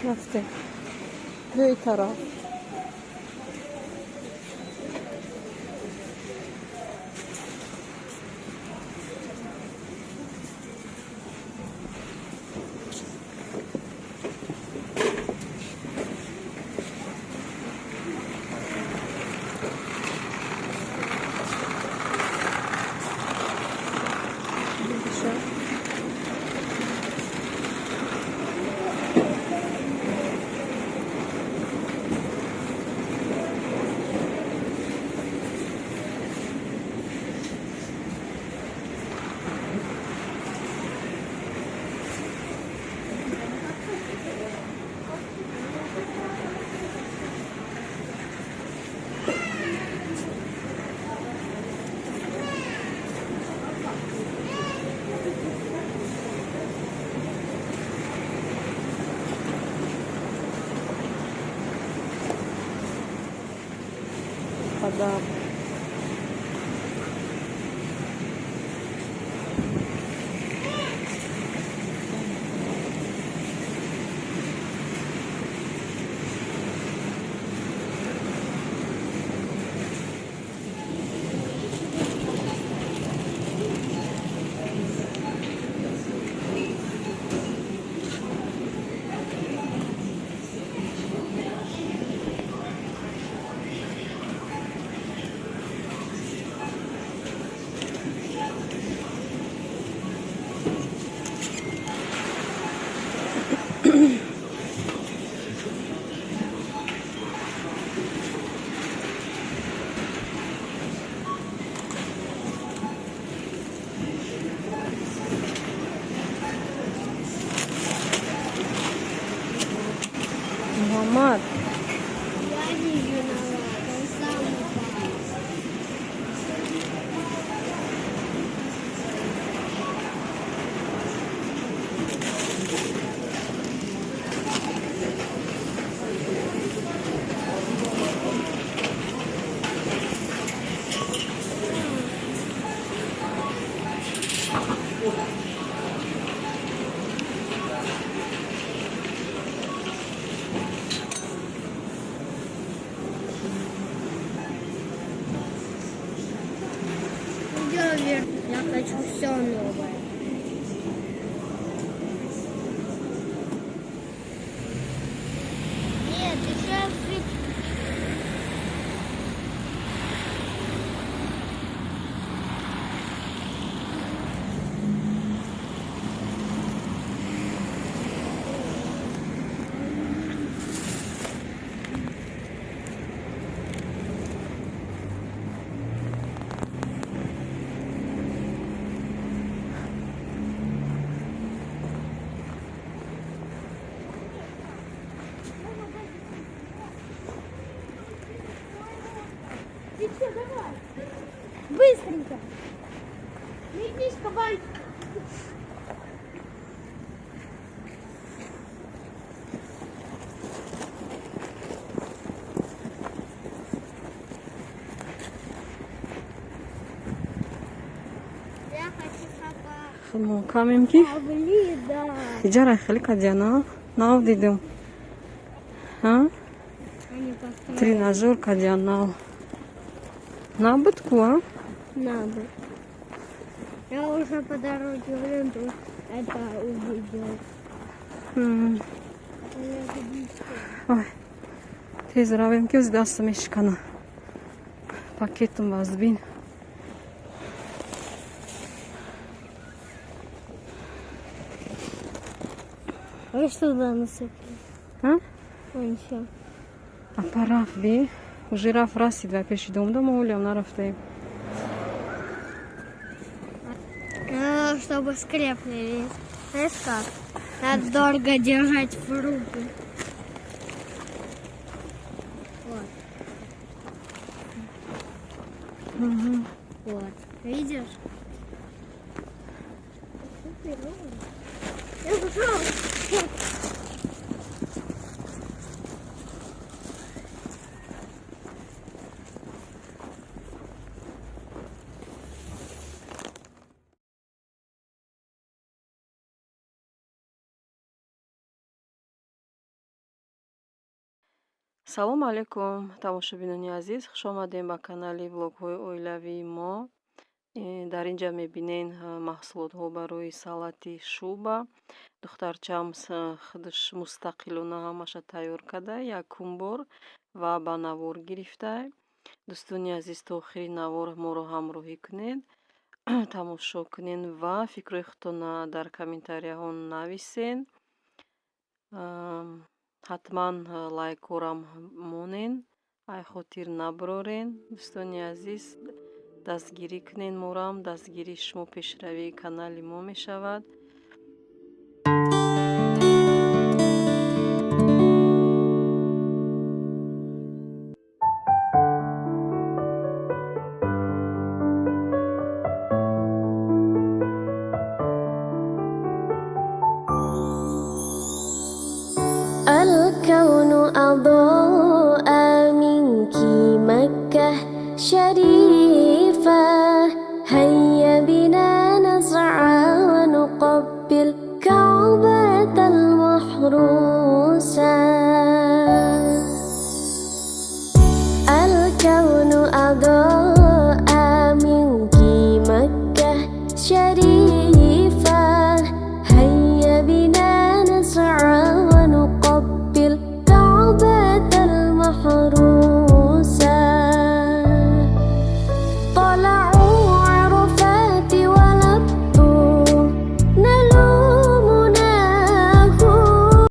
رفته به طرف. Kadar. Muhammad. Я не виноват, он сам упал. Я хочу все новое. Нет, еще давай. Быстренько. Метнись, кабан. Я хочу собаку. خب کامیم کی؟ Блин, да. ایجا خیلی کدیانا ناو دیدم ها Они построили. тренажер кадян нау набутку а Надо. Я уже по дороге в ленту это увидел. ой тез равем ки o'zi dastim eshikani paketim vazbin А что туда насыпали? а Вон еще. апа рафби уже раф расид ва пеши домда мо улям нарафтаем Чтобы скрепленись. Знаешь как? Надо долго держать в руки. Вот. Вот. Видишь? Я пошел. салом алейкум, тамошобинони азиз, хуш омадем ба канали влогҳои оилавии мо. Дар ин ҷа мебинен маҳсулотҳо барои салати шуба. Духтарчам худаш мустақилона ҳамаша тайёр карда, якумбор ва ба навор гирифта. Дӯстони азиз, то охири навор моро ҳамроҳӣ кунед, тамошо кунед ва фикрҳои худтона дар комментарияҳо нависен. ҳатман лайкорам монен, ай хотир наброрен. дӯстони азиз, дастгирӣ кунен морам, дастгирии шумо пешравии канали мо мешавад. الكون أضاء منك مكة شريفة، هيا بنا نسعى ونقبل كعبة المحروسة.